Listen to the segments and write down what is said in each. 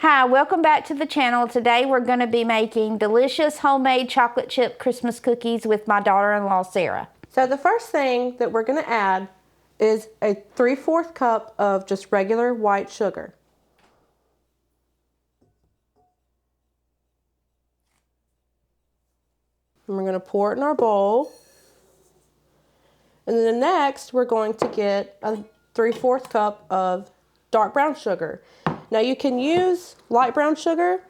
Hi, welcome back to the channel. Today we're going to be making delicious homemade chocolate chip Christmas cookies with my daughter-in-law Sarah. So the first thing that we're going to add is a 3/4 cup of just regular white sugar. And we're going to pour it in our bowl. And then next we're going to get a 3/4 cup of dark brown sugar. Now you can use light brown sugar,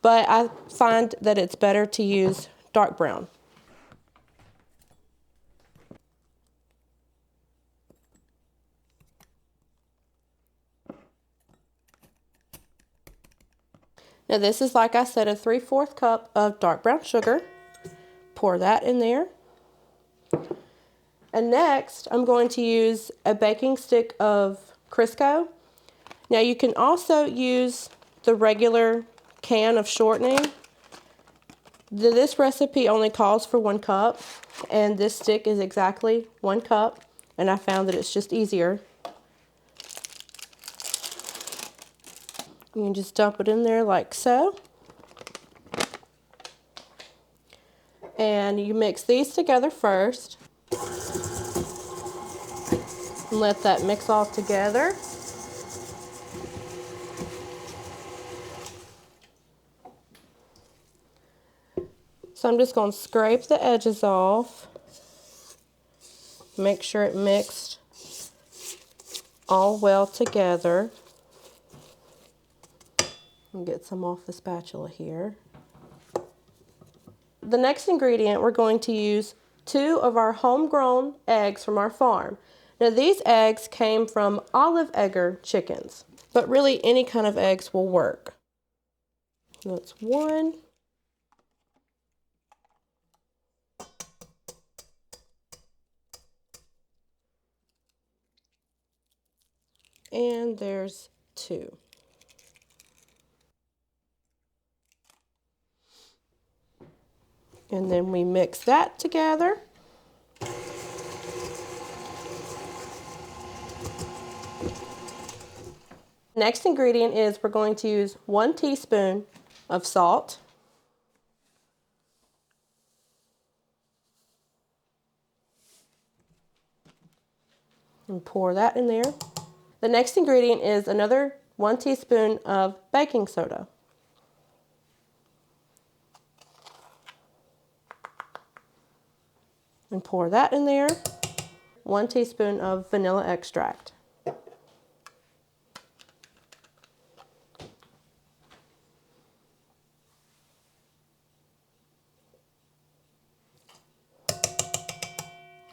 but I find that it's better to use dark brown. Now this is, like I said, a 3/4 cup of dark brown sugar. Pour that in there. And next I'm going to use a baking stick of Crisco. Now you can also use the regular can of shortening. This recipe only calls for 1 cup, and this stick is exactly 1 cup, and I found that it's just easier. You can just dump it in there like so. And you mix these together first. And let that mix all together. So I'm just going to scrape the edges off. Make sure it mixed all well together. And get some off the spatula here. The next ingredient, we're going to use 2 of our homegrown eggs from our farm. Now these eggs came from Olive Egger chickens, but really any kind of eggs will work. That's 1. And there's 2. And then we mix that together. Next ingredient is we're going to use 1 teaspoon of salt. And pour that in there. The next ingredient is another 1 teaspoon of baking soda. And pour that in there. 1 teaspoon of vanilla extract.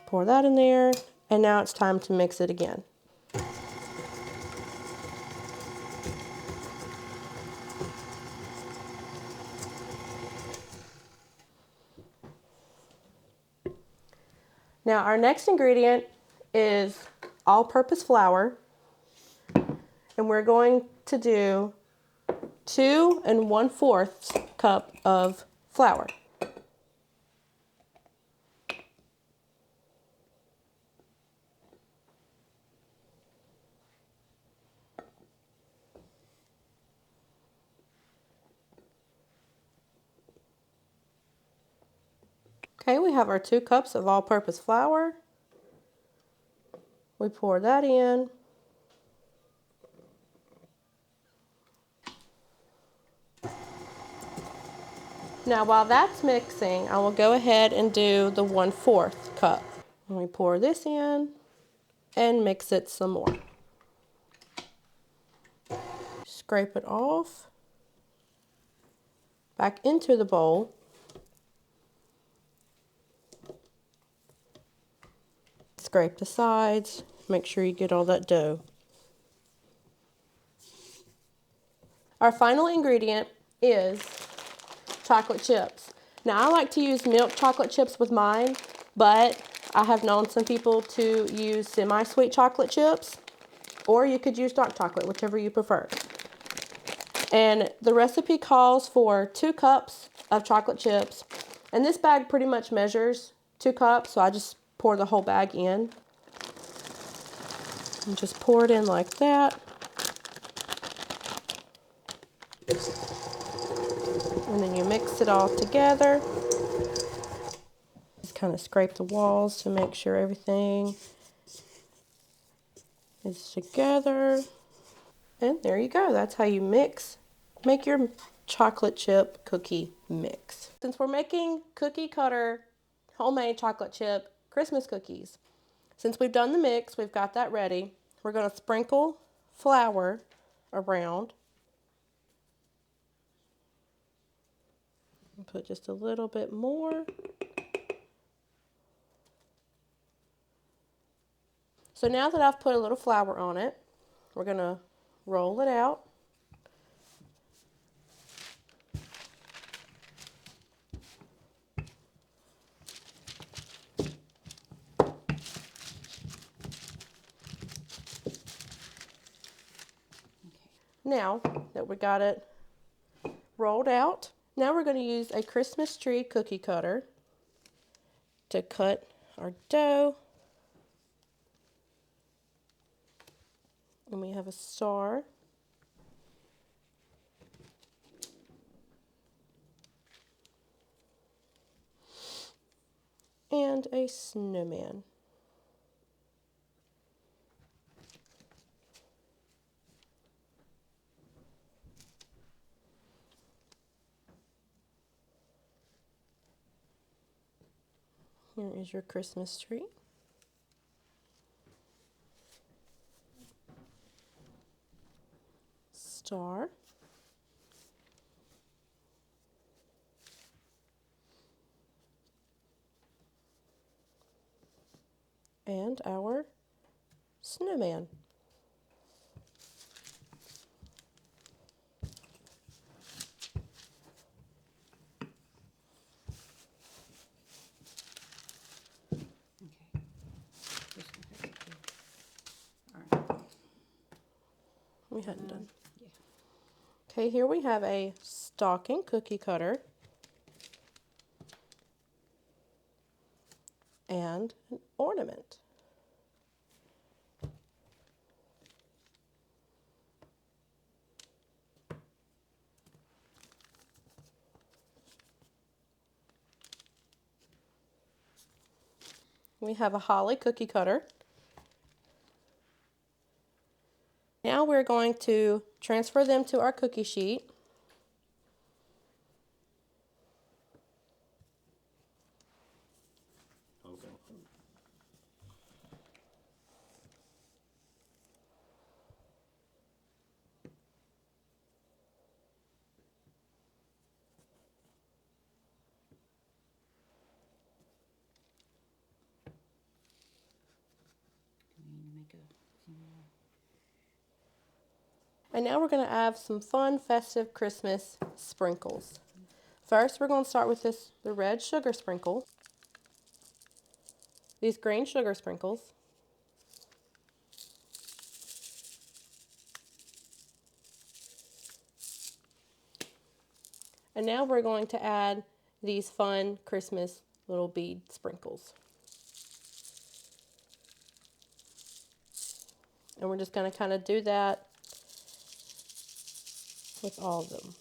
Pour that in there, and now it's time to mix it again. Now our next ingredient is all-purpose flour, and we're going to do 2 1/4 cup of flour. Okay, we have our 2 cups of all-purpose flour. We pour that in. Now while that's mixing, I will go ahead and do the 1/4 cup. And we pour this in and mix it some more. Scrape it off. Back into the bowl. Scrape the sides. Make sure you get all that dough. Our final ingredient is chocolate chips. Now I like to use milk chocolate chips with mine, but I have known some people to use semi-sweet chocolate chips, or you could use dark chocolate, whichever you prefer. And the recipe calls for 2 cups of chocolate chips, and this bag pretty much measures 2 cups, so I just pour the whole bag in. And just pour it in like that. And then you mix it all together. Just kind of scrape the walls to make sure everything is together. And there you go. That's how you make your chocolate chip cookie mix. Since we're making cookie cutter homemade chocolate chip Christmas cookies, since we've done the mix, we've got that ready, we're going to sprinkle flour around. And put just a little bit more. So now that I've put a little flour on it, we're going to roll it out. Now that we got it rolled out, now we're going to use a Christmas tree cookie cutter to cut our dough. And we have a star. And a snowman. Here is your Christmas tree. Star. And our snowman. We hadn't done. Yeah. Okay, here we have a stocking cookie cutter and an ornament. We have a holly cookie cutter. Now we're going to transfer them to our cookie sheet. Okay. Make a And now we're going to add some fun, festive Christmas sprinkles. First, we're going to start with the red sugar sprinkle. These green sugar sprinkles. And now we're going to add these fun Christmas little bead sprinkles. And we're just going to kind of do that with all of them.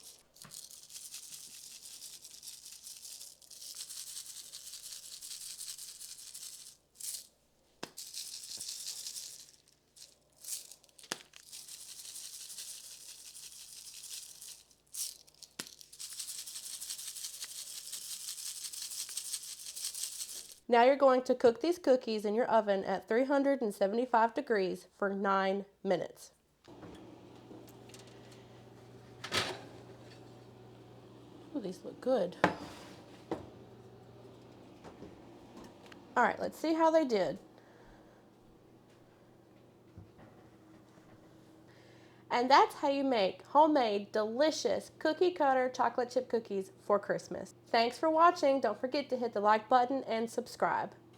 Now you're going to cook these cookies in your oven at 375 degrees for 9 minutes. Oh, these look good. All right, let's see how they did. And that's how you make homemade, delicious cookie cutter chocolate chip cookies for Christmas. Thanks for watching. Don't forget to hit the like button and subscribe.